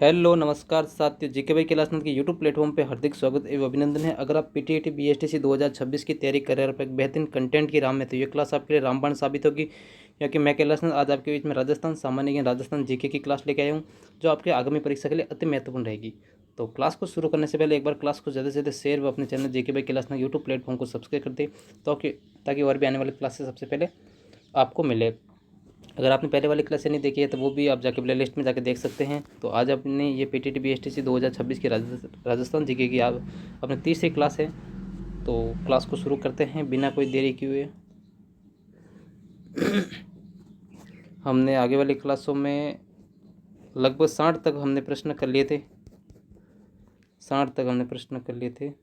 Hello नमस्कार साथियों, GK भाई क्लासनर के यूट्यूब प्लेटफॉर्म पे हार्दिक स्वागत एवं अभिनंदन है। अगर आप पीटीईटी बीएसटीसी 2026 की तैयारी कर रहे हैं और एक बेहतरीन कंटेंट की राह में, तो ये क्लास आपके लिए रामबाण साबित होगी। क्योंकि मैं कैलाशनंद आज आपके बीच में राजस्थान सामान्य ज्ञान राजस्थान जीके की क्लास लेके आया हूँ, जो आपके आगामी परीक्षा के लिए अति महत्वपूर्ण रहेगी। तो क्लास को शुरू करने से पहले एक बार क्लास को ज़्यादा से ज़्यादा शेयर व अपने चैनल जीके भाई क्लासनर यूट्यूब प्लेटफॉर्म को सब्सक्राइब कर दें, ताकि और भी आने वाली क्लास से सबसे पहले आपको मिले। अगर आपने पहले वाली क्लासें नहीं देखी है तो वो भी आप जाके प्ले लिस्ट में जाके देख सकते हैं। तो आज अपने ये पीटीटी बीएसटीसी 2026 की राजस्थान जीके की आप अपने तीसरी क्लास है। तो क्लास को शुरू करते हैं बिना कोई देरी किए। हमने आगे वाली क्लासों में लगभग 60 तक हमने प्रश्न कर लिए थे। 60 तक हमने प्रश्न कर लिए थे।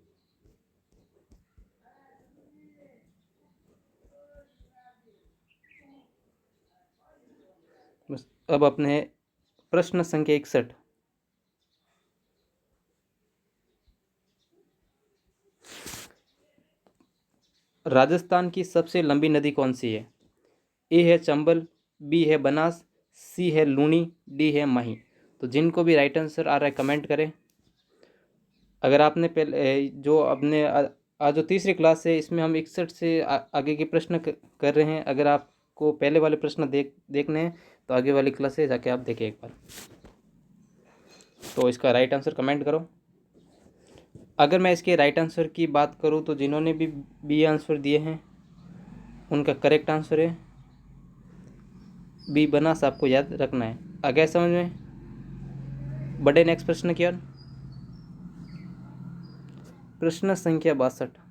बस अब अपने प्रश्न संख्या 61। राजस्थान की सबसे लंबी नदी कौन सी है? ए है चंबल, बी है बनास, सी है लूनी, डी है माही। तो जिनको भी राइट आंसर आ रहा है कमेंट करें। अगर आपने पहले जो अपने आज जो तीसरी क्लास है इसमें हम 61 से आगे के प्रश्न कर रहे हैं। अगर आपको पहले वाले प्रश्न देखने हैं तो आगे वाली क्लास से जाके आप देखें एक बार। तो इसका राइट आंसर कमेंट करो। अगर मैं इसके राइट आंसर की बात करूं तो जिन्होंने भी बी आंसर दिए हैं उनका करेक्ट आंसर है बी बनास। आपको याद रखना है। आगे समझ में? बढ़े नेक्स्ट प्रश्न की ओर। प्रश्न संख्या 62।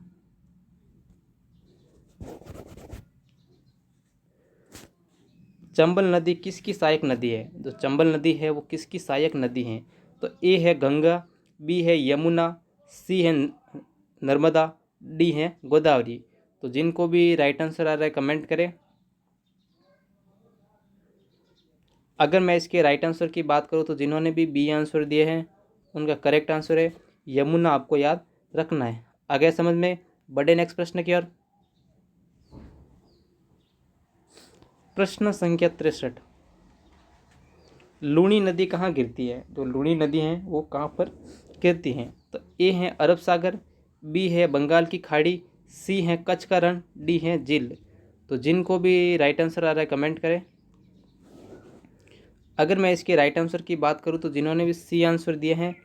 चंबल नदी किसकी सहायक नदी है? जो चंबल नदी है वो किसकी सहायक नदी है? तो ए है गंगा, बी है यमुना, सी है नर्मदा, डी है गोदावरी। तो जिनको भी राइट आंसर आ रहा है कमेंट करें। अगर मैं इसके राइट आंसर की बात करूँ तो जिन्होंने भी बी आंसर दिए हैं उनका करेक्ट आंसर है यमुना। आपको याद रखना है। आगे समझ में? बढ़े नेक्स्ट प्रश्न की ओर। प्रश्न संख्या 63। लूनी नदी कहाँ गिरती है? जो लूनी नदी है वो कहाँ पर गिरती हैं? तो ए है अरब सागर, बी है बंगाल की खाड़ी, सी है कच्छ का रण, डी है झील। तो जिनको भी राइट आंसर आ रहा है कमेंट करें। अगर मैं इसके राइट आंसर की बात करूँ तो जिन्होंने भी सी आंसर दिए हैं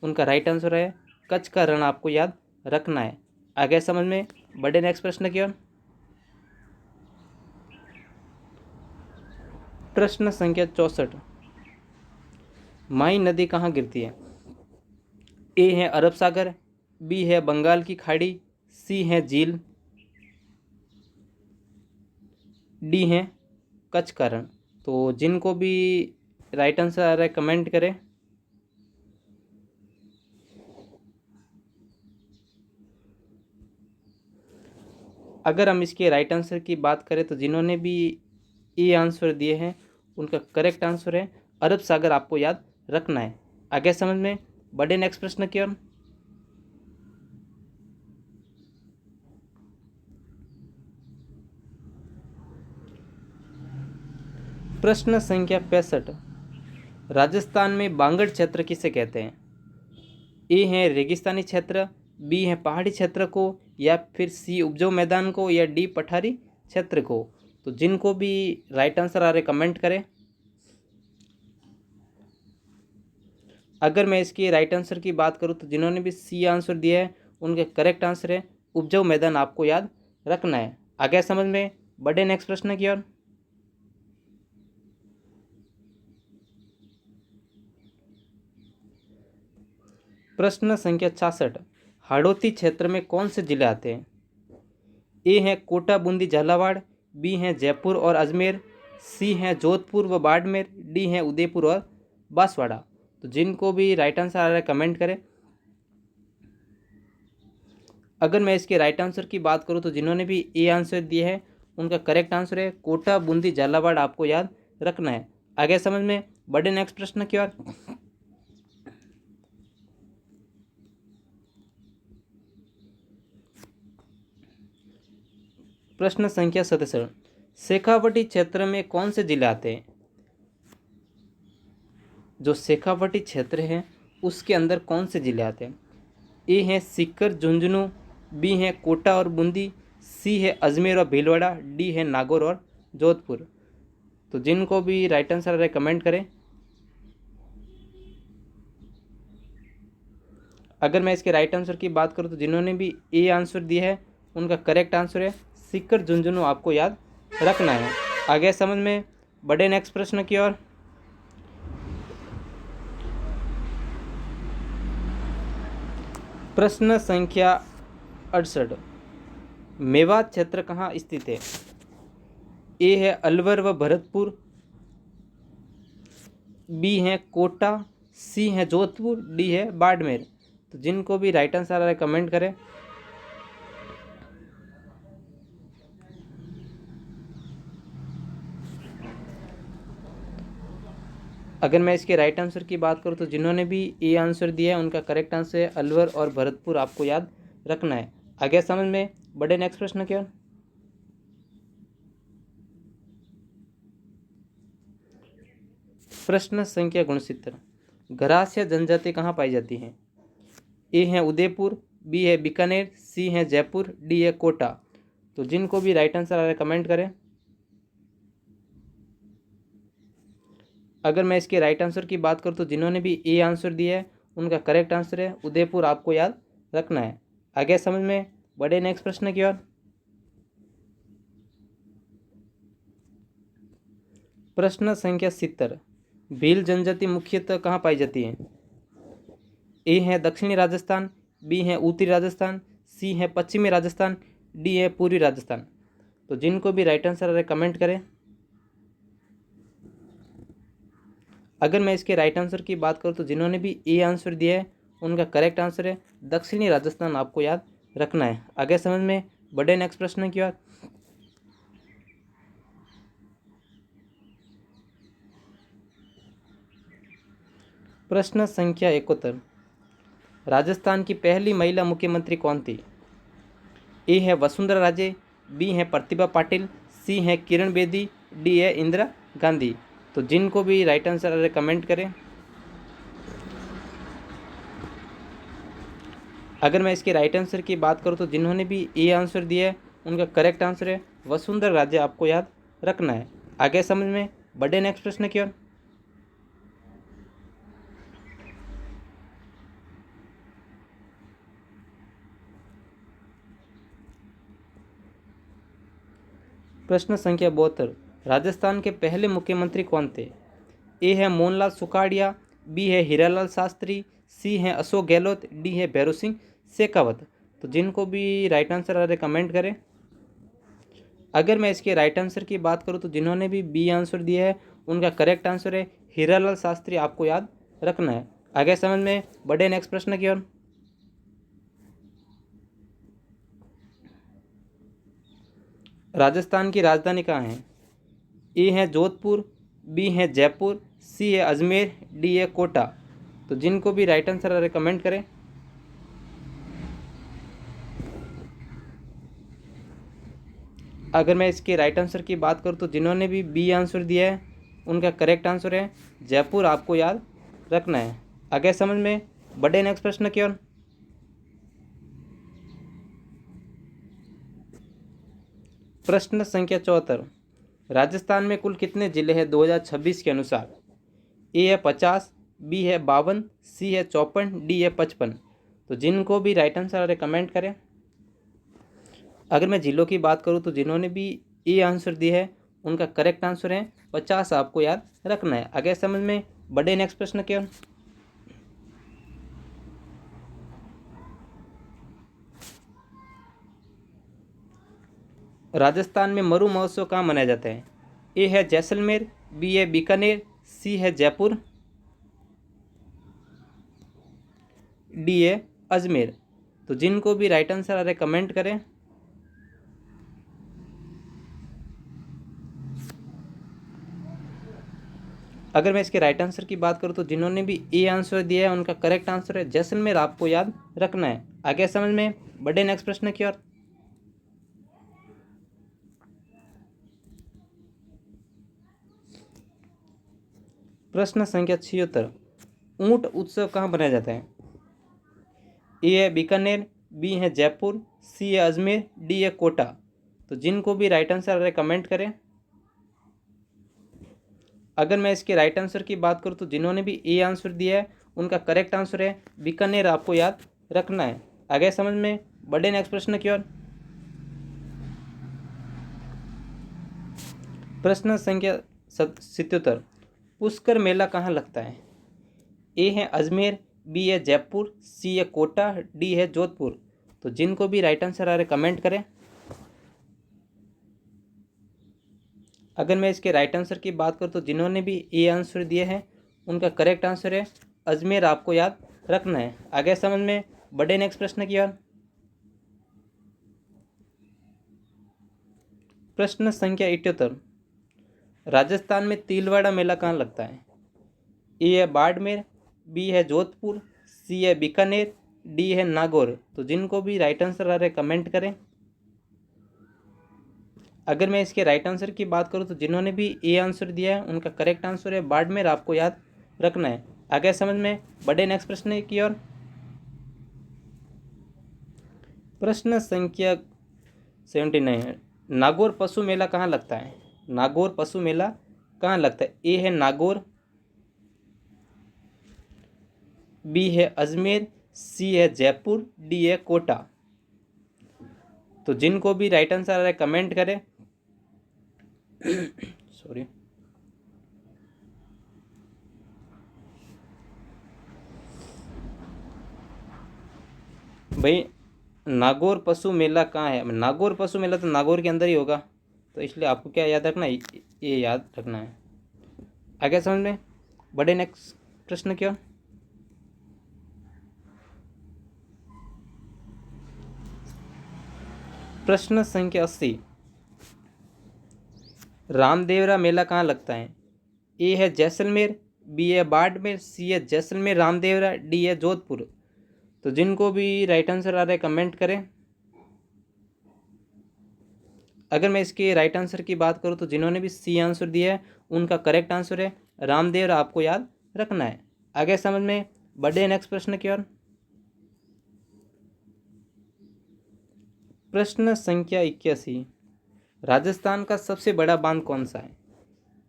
उनका राइट आंसर है कच्छ का रण। आपको याद रखना है। आगे समझ में? बढ़े नेक्स्ट प्रश्न की ओर। प्रश्न संख्या 64। माही नदी कहाँ गिरती है? ए है अरब सागर, बी है बंगाल की खाड़ी, सी है झील, डी है कच्छ का रण। तो जिनको भी राइट आंसर आ रहा है कमेंट करें। अगर हम इसके राइट आंसर की बात करें तो जिन्होंने भी ए आंसर दिए हैं उनका करेक्ट आंसर है अरब सागर। आपको याद रखना है। आगे समझ में? बढ़े नेक्स्ट प्रश्न की ओर। प्रश्न संख्या 65। राजस्थान में बांगड़ क्षेत्र किसे कहते हैं? ए है रेगिस्तानी क्षेत्र, बी है पहाड़ी क्षेत्र को, या फिर सी उपजाऊ मैदान को, या डी पठारी क्षेत्र को। तो जिनको भी राइट आंसर आ रहे कमेंट करें। अगर मैं इसकी राइट आंसर की बात करूं तो जिन्होंने भी सी आंसर दिया है उनके करेक्ट आंसर है उपजाऊ मैदान। आपको याद रखना है। आगे समझ में? बढ़े नेक्स्ट प्रश्न की ओर। प्रश्न संख्या 66। हाड़ौती क्षेत्र में कौन से जिले आते हैं? ए है कोटा बूंदी झालावाड़, बी है जयपुर और अजमेर, सी है जोधपुर व बाड़मेर, डी है उदयपुर और बांसवाड़ा। तो जिनको भी राइट आंसर आ रहा है कमेंट करें। अगर मैं इसके राइट आंसर की बात करूं तो जिन्होंने भी ए आंसर दिए है उनका करेक्ट आंसर है कोटा बूंदी झालावाड़। आपको याद रखना है। आगे समझ में? बढ़े नेक्स्ट प्रश्न की ओर। प्रश्न संख्या 67। शेखावटी क्षेत्र में कौन से जिले आते हैं? जो शेखावटी क्षेत्र है उसके अंदर कौन से जिले आते हैं? ए है सीकर झुंझुनू, बी है कोटा और बूंदी, सी है अजमेर और भीलवाड़ा, डी है नागौर और जोधपुर। तो जिनको भी राइट आंसर है कमेंट करें। अगर मैं इसके राइट आंसर की बात करूं तो जिन्होंने भी ए आंसर दिया है उनका करेक्ट आंसर है सीकर झुंझुनू, आपको याद रखना है। आगे समझ में, बढ़े नेक्स्ट प्रश्न की ओर। प्रश्न संख्या 68, मेवात क्षेत्र कहाँ स्थित है? ए है अलवर व भरतपुर, बी है कोटा, सी है जोधपुर, डी है बाड़मेर। तो जिनको भी राइट आंसर आ रहा है कमेंट करें। अगर मैं इसके राइट आंसर की बात करूं तो जिन्होंने भी ए आंसर दिया है उनका करेक्ट आंसर है अलवर और भरतपुर, आपको याद रखना है। आगे समझ में, बढ़े नेक्स्ट प्रश्न की ओर। प्रश्न संख्या 69, घरासिया जनजाति कहाँ पाई जाती है? ए है उदयपुर, बी है बीकानेर, सी है जयपुर, डी है कोटा। तो जिनको भी राइट आंसर आ रहा है कमेंट करें। अगर मैं इसके राइट आंसर की बात करूं तो जिन्होंने भी ए आंसर दिया है उनका करेक्ट आंसर है उदयपुर, आपको याद रखना है। आगे समझ में, बढ़े नेक्स्ट प्रश्न की ओर। प्रश्न संख्या 70, भील जनजाति मुख्यतः कहाँ पाई जाती है? ए है दक्षिणी राजस्थान, बी है उत्तरी राजस्थान, सी है पश्चिमी राजस्थान, डी है पूर्वी राजस्थान। तो जिनको भी राइट आंसर आ रहा है कमेंट करें। अगर मैं इसके राइट आंसर की बात करूं तो जिन्होंने भी ए आंसर दिया है उनका करेक्ट आंसर है दक्षिणी राजस्थान, आपको याद रखना है। आगे समझ में, बढ़े नेक्स्ट प्रश्न की ओर। प्रश्न संख्या 71, राजस्थान की पहली महिला मुख्यमंत्री कौन थी? ए है वसुंधरा राजे, बी है प्रतिभा पाटिल, सी है किरण बेदी, डी है इंदिरा गांधी। तो जिनको भी राइट आंसर आ रहा है कमेंट करें। अगर मैं इसके राइट आंसर की बात करूं तो जिन्होंने भी ए आंसर दिया है उनका करेक्ट आंसर है वसुंधरा राजे, आपको याद रखना है। आगे समझ में, बढ़े नेक्स्ट प्रश्न की ओर। प्रश्न संख्या 72, राजस्थान के पहले मुख्यमंत्री कौन थे? ए है मोहनलाल सुखाड़िया, बी है हीरालाल शास्त्री, सी है अशोक गहलोत, डी है भैरों सिंह शेखावत। तो जिनको भी राइट आंसर आ रहे कमेंट करें। अगर मैं इसके राइट आंसर की बात करूं तो जिन्होंने भी बी आंसर दिया है उनका करेक्ट आंसर है हीरालाल शास्त्री, आपको याद रखना है। आगे समझ में, बढ़े नेक्स्ट प्रश्न की ओर। राजस्थान की राजधानी कहाँ है? ए है जोधपुर, बी है जयपुर, सी है अजमेर, डी है कोटा। तो जिनको भी राइट आंसर आ रहे कमेंट करें। अगर मैं इसके राइट आंसर की बात करूं तो जिन्होंने भी बी आंसर दिया है उनका करेक्ट आंसर है जयपुर, आपको याद रखना है। आगे समझ में, बढ़े नेक्स्ट प्रश्न की ओर। प्रश्न संख्या 74, राजस्थान में कुल कितने जिले हैं 2026 के अनुसार? ए है 50, बी है 52, सी है 54, डी है 55। तो जिनको भी राइट आंसर आ रहे कमेंट करें। अगर मैं जिलों की बात करूं तो जिन्होंने भी ए आंसर दिया है उनका करेक्ट आंसर है 50, आपको याद रखना है। आगे समझ में, बढ़े नेक्स्ट प्रश्न की ओर। राजस्थान में मरु महोत्सव कहाँ मनाया जाता है? ए है जैसलमेर, बी है बीकानेर, सी है जयपुर, डी है अजमेर। तो जिनको भी राइट आंसर आ रहे कमेंट करें। अगर मैं इसके राइट आंसर की बात करूं तो जिन्होंने भी ए आंसर दिया है उनका करेक्ट आंसर है जैसलमेर, आपको याद रखना है। आगे समझ में, बढ़े नेक्स्ट प्रश्न की ओर। प्रश्न संख्या 76, ऊंट उत्सव कहाँ मनाया जाता है? ए है बीकानेर, बी है जयपुर, सी है अजमेर, डी है कोटा। तो जिनको भी राइट आंसर आ रहा है कमेंट करें। अगर मैं इसके राइट आंसर की बात करूँ तो जिन्होंने भी ए आंसर दिया है उनका करेक्ट आंसर है बीकानेर, आपको याद रखना है। आगे समझ में, बढ़े नेक्स्ट प्रश्न की ओर। प्रश्न संख्या 77, पुष्कर मेला कहाँ लगता है? ए है अजमेर, बी है जयपुर, सी है कोटा, डी है जोधपुर। तो जिनको भी राइट आंसर आ रहे कमेंट करें। अगर मैं इसके राइट आंसर की बात करूँ तो जिन्होंने भी ए आंसर दिए हैं उनका करेक्ट आंसर है अजमेर, आपको याद रखना है। आगे समझ में, बढ़े नेक्स्ट प्रश्न की ओर। प्रश्न संख्या 78, राजस्थान में तिलवाड़ा मेला कहाँ लगता है? ए है बाड़मेर, बी है जोधपुर, सी है बीकानेर, डी है नागौर। तो जिनको भी राइट आंसर आ रहे कमेंट करें। अगर मैं इसके राइट आंसर की बात करूं तो जिन्होंने भी ए आंसर दिया है उनका करेक्ट आंसर है बाड़मेर, आपको याद रखना है। आगे समझ में, बढ़े नेक्स्ट प्रश्न की ओर। प्रश्न संख्या 79 है, नागौर पशु मेला कहाँ लगता है? नागौर पशु मेला कहाँ लगता है? ए है नागौर, बी है अजमेर, सी है जयपुर, डी है कोटा। तो जिनको भी राइट आंसर आ रहा है कमेंट करें। सॉरी, भाई नागौर पशु मेला कहाँ है? नागौर पशु मेला तो नागौर के अंदर ही होगा, तो इसलिए आपको क्या याद रखना है, ये याद रखना है। आगे समझ में, बढ़े नेक्स्ट प्रश्न क्या। प्रश्न संख्या 80, रामदेवरा मेला कहाँ लगता है? ए है जैसलमेर, बी है बाड़मेर, सी है जैसलमेर रामदेवरा, डी है जोधपुर। तो जिनको भी राइट आंसर आ रहा है कमेंट करें। अगर मैं इसके राइट आंसर की बात करूं तो जिन्होंने भी सी आंसर दिया है उनका करेक्ट आंसर है रामदेवरा, आपको याद रखना है। आगे समझ में, बढ़े नेक्स्ट प्रश्न की ओर। प्रश्न संख्या 81, राजस्थान का सबसे बड़ा बांध कौन सा है?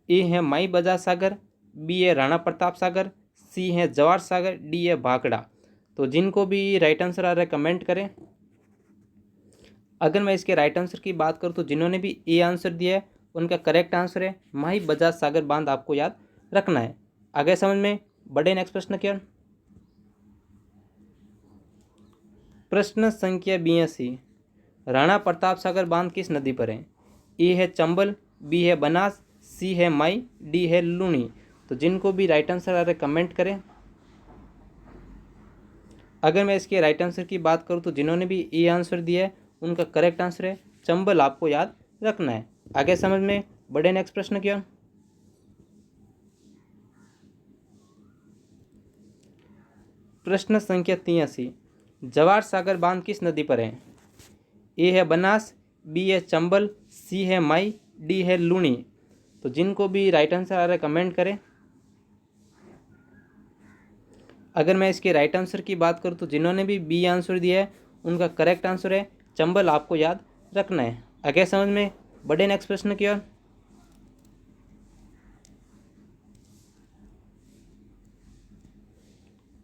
ए है माई बजार सागर, बी है राणा प्रताप सागर, सी है जवाहर सागर, डी है भाखड़ा। तो जिनको भी राइट आंसर आ रहा है कमेंट करें। अगर मैं इसके राइट आंसर की बात करूं तो जिन्होंने भी ए आंसर दिया है उनका करेक्ट आंसर है माही बजाज सागर बांध, आपको याद रखना है। आगे समझ में, बढ़े नेक्स्ट प्रश्न की ओर। प्रश्न संख्या 82, राणा प्रताप सागर बांध किस नदी पर है? ए है चंबल, बी है बनास, सी है माई, डी है लूनी। तो जिनको भी राइट आंसर आ रहा है कमेंट करें। अगर मैं इसके राइट आंसर की बात करूं तो जिन्होंने भी ए आंसर दिया है उनका करेक्ट आंसर है चंबल, आपको याद रखना है। आगे समझ में, बढ़े नेक्स्ट प्रश्न की ओर। प्रश्न संख्या 83, जवाहर सागर बांध किस नदी पर है? ए है बनास, बी है चंबल, सी है माई, डी है लूनी। तो जिनको भी राइट आंसर आ रहा है कमेंट करें। अगर मैं इसके राइट आंसर की बात करूं तो जिन्होंने भी बी आंसर दिया है उनका करेक्ट आंसर है चंबल, आपको याद रखना है। आगे समझ में, बढ़े नेक्स्ट प्रश्न की ओर।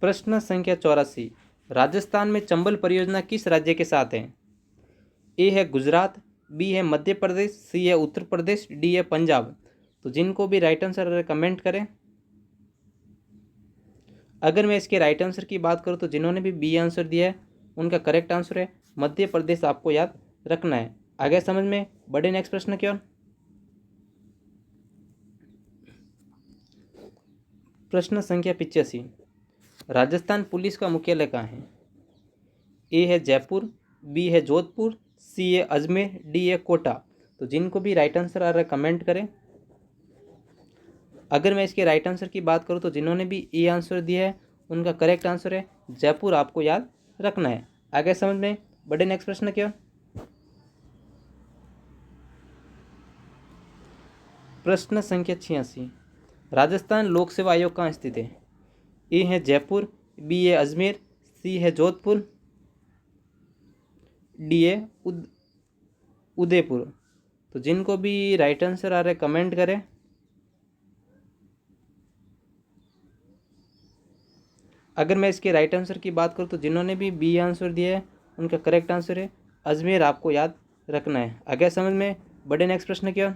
प्रश्न संख्या 84, राजस्थान में चंबल परियोजना किस राज्य के साथ है? ए है गुजरात, बी है मध्य प्रदेश, सी है उत्तर प्रदेश, डी है पंजाब। तो जिनको भी राइट आंसर कमेंट करें। अगर मैं इसके राइट आंसर की बात करूं तो जिन्होंने भी बी आंसर दिया है उनका करेक्ट आंसर है मध्य प्रदेश, आपको याद रखना है। आगे समझ में, बढ़े नेक्स्ट प्रश्न की ओर। प्रश्न संख्या 85, राजस्थान पुलिस का मुख्यालय कहाँ है? ए है जयपुर, बी है जोधपुर, सी है अजमेर, डी है कोटा। तो जिनको भी राइट आंसर आ रहा है कमेंट करें। अगर मैं इसके राइट आंसर की बात करूं तो जिन्होंने भी ए आंसर दिया है उनका करेक्ट आंसर है जयपुर, आपको याद रखना है। आगे समझ में, बढ़े नेक्स्ट प्रश्न क्या। प्रश्न संख्या 86, राजस्थान लोक सेवा आयोग कहाँ स्थित है? ए है जयपुर, बी है अजमेर, सी है जोधपुर, डी है उदयपुर। तो जिनको भी राइट आंसर आ रहा है कमेंट करें। अगर मैं इसके राइट आंसर की बात करूँ तो जिन्होंने भी बी आंसर दिया है उनका करेक्ट आंसर है अजमेर, आपको याद रखना है। आ गया समझ में? बढ़े नेक्स्ट प्रश्न क्या?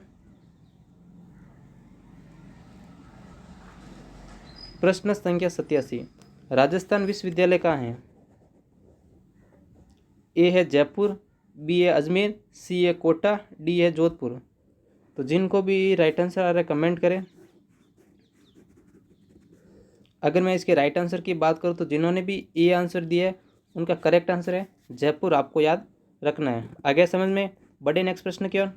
प्रश्न संख्या 87, राजस्थान विश्वविद्यालय कहाँ है? ए है जयपुर, बी है अजमेर, सी है कोटा, डी है जोधपुर। तो जिनको भी राइट आंसर आ रहा है कमेंट करें। अगर मैं इसके राइट आंसर की बात करूँ तो जिन्होंने भी ए आंसर दिया है उनका करेक्ट आंसर है जयपुर, आपको याद रखना है। आ गया समझ में? बढ़े नेक्स्ट प्रश्न की ओर।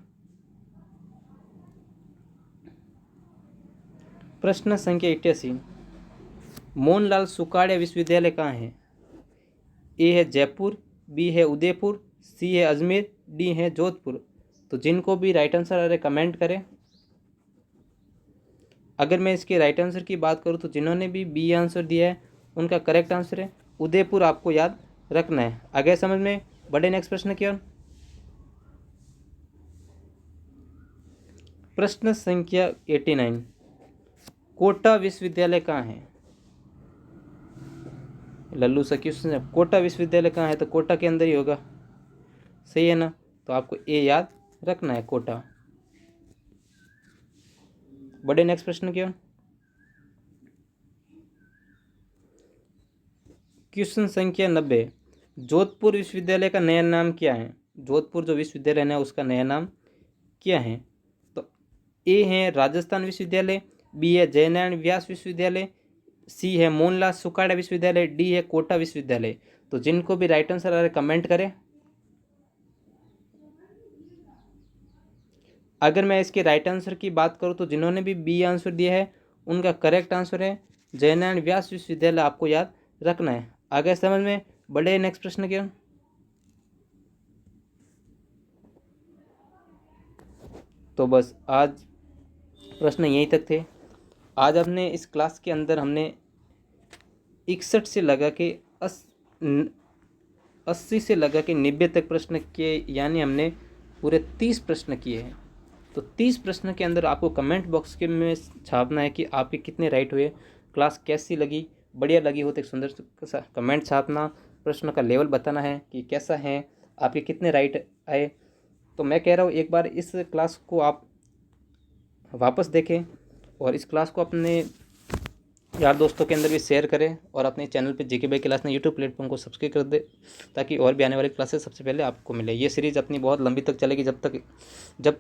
प्रश्न संख्या 88, मोहनलाल सुखाड़िया विश्वविद्यालय कहाँ है? ए है जयपुर, बी है उदयपुर, सी है अजमेर, डी है जोधपुर। तो जिनको भी राइट आंसर आ रहा है कमेंट करें। अगर मैं इसके राइट आंसर की बात करूँ तो जिन्होंने भी बी आंसर दिया है उनका करेक्ट आंसर है उदयपुर, आपको याद रखना है। आ गया समझ में? बढ़े नेक्स्ट प्रश्न की ओर। प्रश्न संख्या 89, कोटा विश्वविद्यालय कहाँ है? लल्लू सा क्वेश्चन, कोटा विश्वविद्यालय कहाँ है? तो कोटा के अंदर ही होगा, सही है ना? तो आपको ए याद रखना है, कोटा। बढ़े नेक्स्ट प्रश्न की ओर। क्वेश्चन संख्या 90, जोधपुर विश्वविद्यालय का नया नाम क्या है? जोधपुर जो विश्वविद्यालय है उसका नया नाम क्या है? तो ए है राजस्थान विश्वविद्यालय, बी है जयनारायण व्यास विश्वविद्यालय, सी है मोहनलाल सुखाड़िया विश्वविद्यालय, डी है कोटा विश्वविद्यालय। तो जिनको भी राइट आंसर आ रहा है कमेंट करें। अगर मैं इसके राइट आंसर की बात करूँ तो जिन्होंने भी बी आंसर दिया है उनका करेक्ट आंसर है जयनारायण व्यास विश्वविद्यालय, आपको याद रखना है। आगे समझ में? बढ़े नेक्स्ट प्रश्न की ओर। तो बस आज प्रश्न यहीं तक थे। आज हमने इस क्लास के अंदर हमने 61 से लगा के 80 से लगा के 90 तक प्रश्न किए, यानी हमने पूरे 30 प्रश्न किए हैं। तो 30 प्रश्न के अंदर आपको कमेंट बॉक्स के में छापना है कि आपके कितने राइट हुए, क्लास कैसी लगी। बढ़िया लगी हो तो एक सुंदर सा कमेंट छापना, प्रश्न का लेवल बताना है कि कैसा है, आपके कितने राइट आए। तो मैं कह रहा हूँ एक बार इस क्लास को आप वापस देखें और इस क्लास को अपने यार दोस्तों के अंदर भी शेयर करें और अपने चैनल पे जीके बाई क्लास ने यूट्यूब प्लेटफॉर्म को सब्सक्राइब कर दे, ताकि और भी आने वाली क्लासेस सबसे पहले आपको मिले। ये सीरीज़ अपनी बहुत लंबी तक चलेगी, जब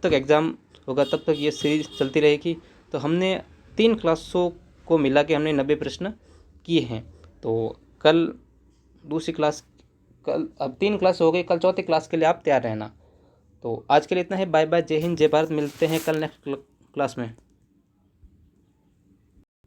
तक एग्ज़ाम होगा तब तक ये सीरीज़ चलती रहेगी। तो हमने 3 क्लासों को मिला के हमने 90 प्रश्न किए हैं। तो कल दूसरी क्लास, कल अब 3 क्लास हो गई, कल चौथी क्लास के लिए आप तैयार रहना। तो आज के लिए इतना है, बाय बाय, जय हिंद, जय भारत। मिलते हैं कल नेक्स्ट क्लास में।